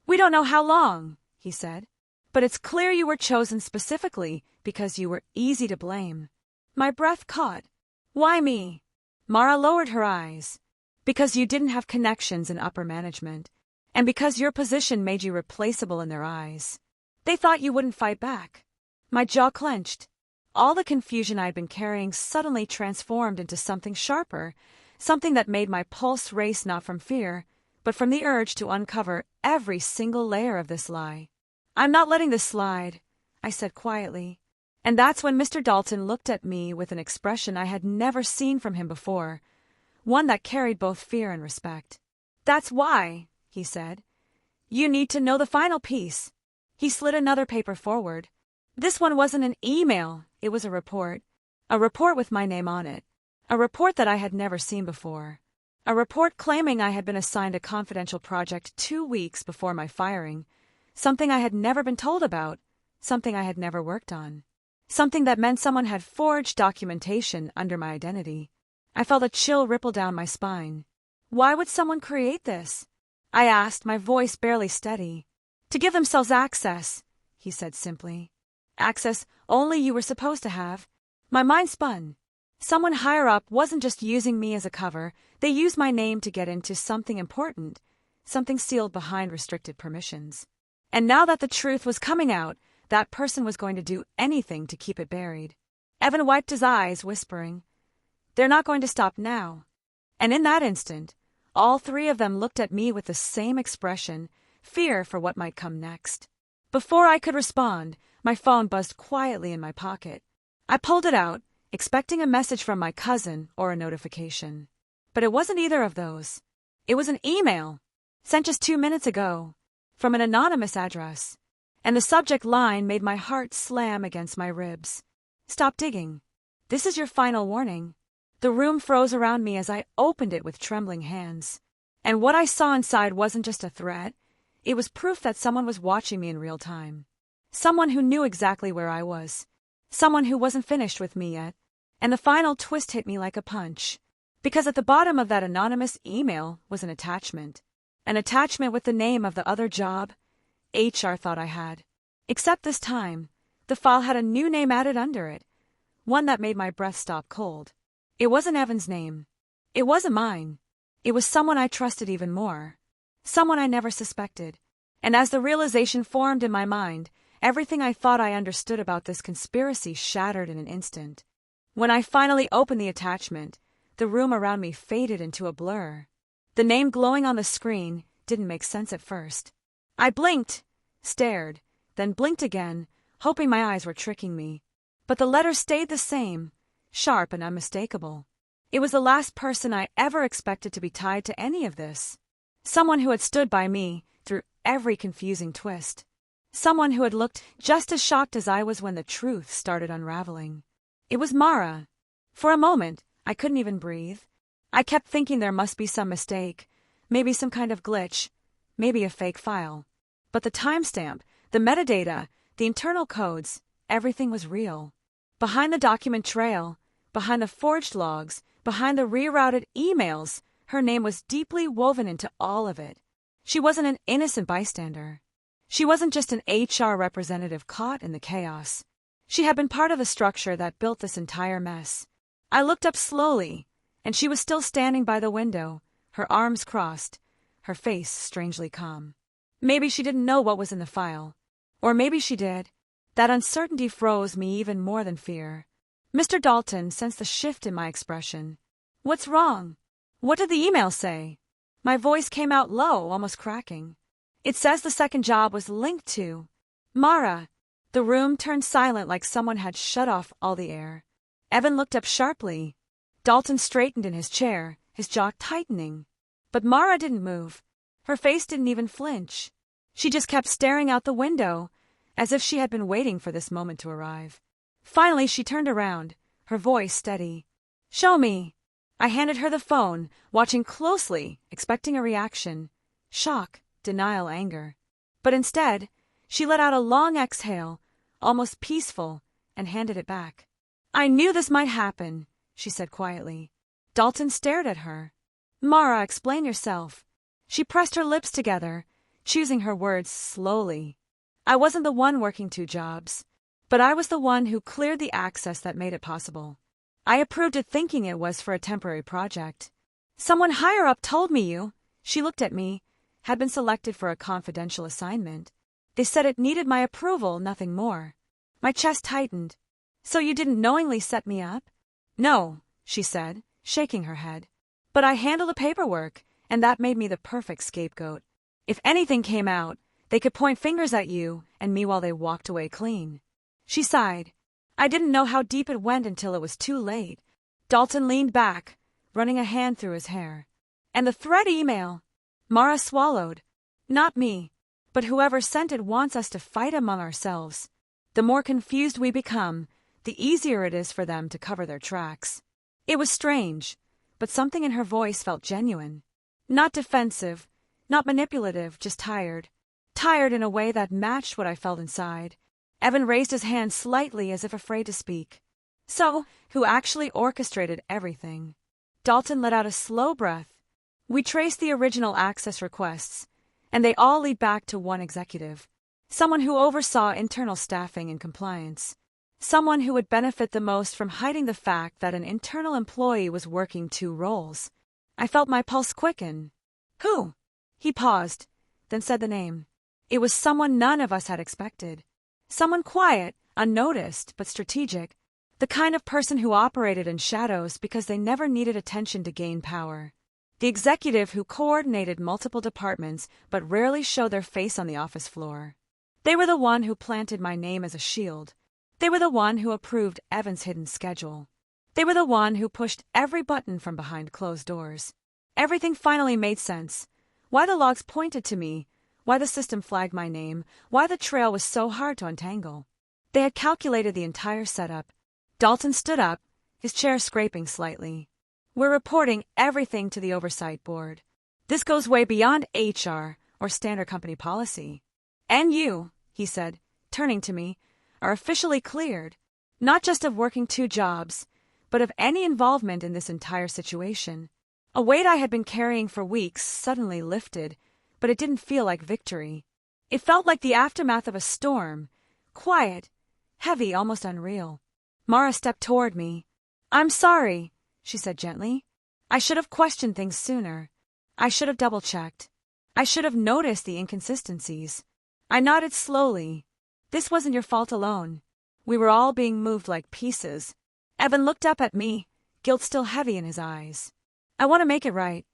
We don't know how long, he said, but it's clear you were chosen specifically because you were easy to blame. My breath caught. Why me? Mara lowered her eyes. Because you didn't have connections in upper management, and because your position made you replaceable in their eyes. They thought you wouldn't fight back. My jaw clenched. All the confusion I'd been carrying suddenly transformed into something sharper, something that made my pulse race not from fear, but from the urge to uncover every single layer of this lie. "I'm not letting this slide," I said quietly. And that's when Mr. Dalton looked at me with an expression I had never seen from him before, one that carried both fear and respect. "That's why," he said. "You need to know the final piece." He slid another paper forward. This one wasn't an email, it was a report. A report with my name on it. A report that I had never seen before. A report claiming I had been assigned a confidential project 2 weeks before my firing. Something I had never been told about. Something I had never worked on. Something that meant someone had forged documentation under my identity. I felt a chill ripple down my spine. Why would someone create this? I asked, my voice barely steady. "To give themselves access," he said simply. "Access only you were supposed to have." My mind spun. Someone higher up wasn't just using me as a cover, they used my name to get into something important, something sealed behind restricted permissions. And now that the truth was coming out, that person was going to do anything to keep it buried. Evan wiped his eyes, whispering, "They're not going to stop now." And in that instant, all three of them looked at me with the same expression, fear for what might come next. Before I could respond, my phone buzzed quietly in my pocket. I pulled it out, expecting a message from my cousin or a notification. But it wasn't either of those. It was an email, sent just 2 minutes ago, from an anonymous address. And the subject line made my heart slam against my ribs. "Stop digging. This is your final warning." The room froze around me as I opened it with trembling hands. And what I saw inside wasn't just a threat. It was proof that someone was watching me in real time. Someone who knew exactly where I was. Someone who wasn't finished with me yet. And the final twist hit me like a punch. Because at the bottom of that anonymous email was an attachment. An attachment with the name of the other job HR thought I had. Except this time, the file had a new name added under it. One that made my breath stop cold. It wasn't Evan's name. It wasn't mine. It was someone I trusted even more. Someone I never suspected. And as the realization formed in my mind, everything I thought I understood about this conspiracy shattered in an instant. When I finally opened the attachment, the room around me faded into a blur. The name glowing on the screen didn't make sense at first. I blinked, stared, then blinked again, hoping my eyes were tricking me. But the letters stayed the same, sharp and unmistakable. It was the last person I ever expected to be tied to any of this. Someone who had stood by me through every confusing twist. Someone who had looked just as shocked as I was when the truth started unraveling. It was Mara. For a moment, I couldn't even breathe. I kept thinking there must be some mistake, maybe some kind of glitch, maybe a fake file. But the timestamp, the metadata, the internal codes, everything was real. Behind the document trail, behind the forged logs, behind the rerouted emails, her name was deeply woven into all of it. She wasn't an innocent bystander. She wasn't just an HR representative caught in the chaos. She had been part of the structure that built this entire mess. I looked up slowly, and she was still standing by the window, her arms crossed, her face strangely calm. Maybe she didn't know what was in the file. Or maybe she did. That uncertainty froze me even more than fear. Mr. Dalton sensed the shift in my expression. "What's wrong? What did the email say?" My voice came out low, almost cracking. "It says the second job was linked to Mara." The room turned silent like someone had shut off all the air. Evan looked up sharply. Dalton straightened in his chair, his jaw tightening. But Mara didn't move. Her face didn't even flinch. She just kept staring out the window, as if she had been waiting for this moment to arrive. Finally, she turned around, her voice steady. "Show me." I handed her the phone, watching closely, expecting a reaction. Shock, denial, anger. But instead, she let out a long exhale, almost peaceful, and handed it back. "I knew this might happen," she said quietly. Dalton stared at her. "Mara, explain yourself." She pressed her lips together, choosing her words slowly. "I wasn't the one working 2 jobs, but I was the one who cleared the access that made it possible. I approved it thinking it was for a temporary project. Someone higher up told me you," she looked at me, "had been selected for a confidential assignment. They said it needed my approval, nothing more." My chest tightened. So you didn't knowingly set me up? No, she said, shaking her head. But I handled the paperwork, and that made me the perfect scapegoat. If anything came out, they could point fingers at you and me while they walked away clean. She sighed. I didn't know how deep it went until it was too late. Dalton leaned back, running a hand through his hair. And the threat email? Mara swallowed. Not me, but whoever sent it wants us to fight among ourselves. The more confused we become, the easier it is for them to cover their tracks. It was strange, but something in her voice felt genuine. Not defensive, not manipulative, just tired. Tired in a way that matched what I felt inside. Evan raised his hand slightly as if afraid to speak. So, who actually orchestrated everything? Dalton let out a slow breath. We traced the original access requests, and they all lead back to one executive. Someone who oversaw internal staffing and compliance. Someone who would benefit the most from hiding the fact that an internal employee was working two roles. I felt my pulse quicken. Who? He paused, then said the name. It was someone none of us had expected. Someone quiet, unnoticed, but strategic. The kind of person who operated in shadows because they never needed attention to gain power. The executive who coordinated multiple departments but rarely showed their face on the office floor. They were the one who planted my name as a shield. They were the one who approved Evan's hidden schedule. They were the one who pushed every button from behind closed doors. Everything finally made sense. Why the logs pointed to me, why the system flagged my name, why the trail was so hard to untangle. They had calculated the entire setup. Dalton stood up, his chair scraping slightly. We're reporting everything to the oversight board. This goes way beyond HR or standard company policy. And you, he said, turning to me, are officially cleared, not just of working two jobs, but of any involvement in this entire situation. A weight I had been carrying for weeks suddenly lifted, but it didn't feel like victory. It felt like the aftermath of a storm, quiet, heavy, almost unreal. Mara stepped toward me. I'm sorry, she said gently. I should have questioned things sooner. I should have double-checked. I should have noticed the inconsistencies. I nodded slowly. This wasn't your fault alone. We were all being moved like pieces. Evan looked up at me, guilt still heavy in his eyes. I want to make it right.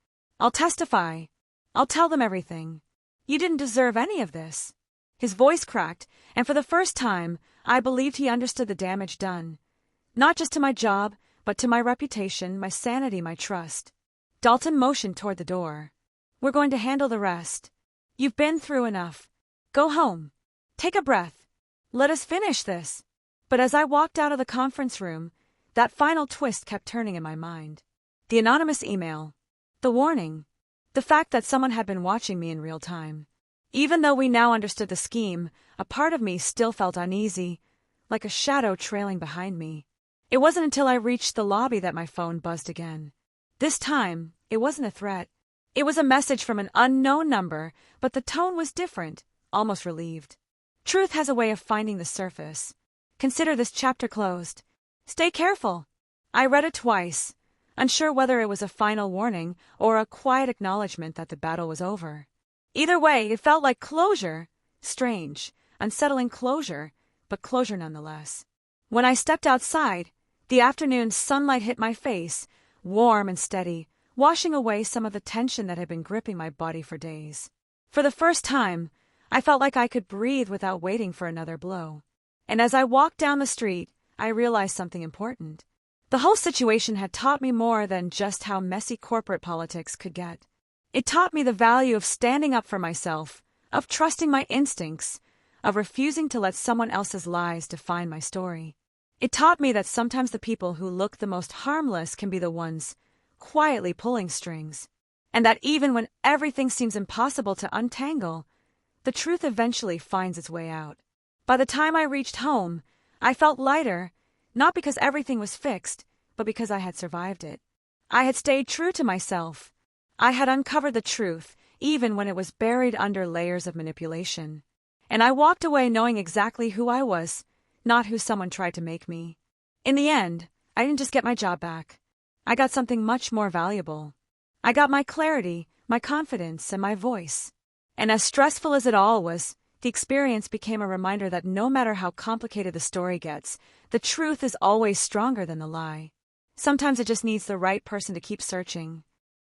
I'll testify. I'll tell them everything. You didn't deserve any of this. His voice cracked, and for the first time, I believed he understood the damage done. Not just to my job, but to my reputation, my sanity, my trust. Dalton motioned toward the door. We're going to handle the rest. You've been through enough. Go home. Take a breath. Let us finish this. But as I walked out of the conference room, that final twist kept turning in my mind. The anonymous email. The warning. The fact that someone had been watching me in real time. Even though we now understood the scheme, a part of me still felt uneasy, like a shadow trailing behind me. It wasn't until I reached the lobby that my phone buzzed again. This time, it wasn't a threat. It was a message from an unknown number, but the tone was different, almost relieved. Truth has a way of finding the surface. Consider this chapter closed. Stay careful. I read it twice, unsure whether it was a final warning or a quiet acknowledgement that the battle was over. Either way, it felt like closure. Strange, unsettling closure, but closure nonetheless. When I stepped outside, the afternoon sunlight hit my face, warm and steady, washing away some of the tension that had been gripping my body for days. For the first time, I felt like I could breathe without waiting for another blow. And as I walked down the street, I realized something important. The whole situation had taught me more than just how messy corporate politics could get. It taught me the value of standing up for myself, of trusting my instincts, of refusing to let someone else's lies define my story. It taught me that sometimes the people who look the most harmless can be the ones quietly pulling strings, and that even when everything seems impossible to untangle, the truth eventually finds its way out. By the time I reached home, I felt lighter, not because everything was fixed, but because I had survived it. I had stayed true to myself. I had uncovered the truth, even when it was buried under layers of manipulation. And I walked away knowing exactly who I was, not who someone tried to make me. In the end, I didn't just get my job back. I got something much more valuable. I got my clarity, my confidence, and my voice. And as stressful as it all was, The experience became a reminder that no matter how complicated the story gets, the truth is always stronger than the lie. Sometimes it just needs the right person to keep searching.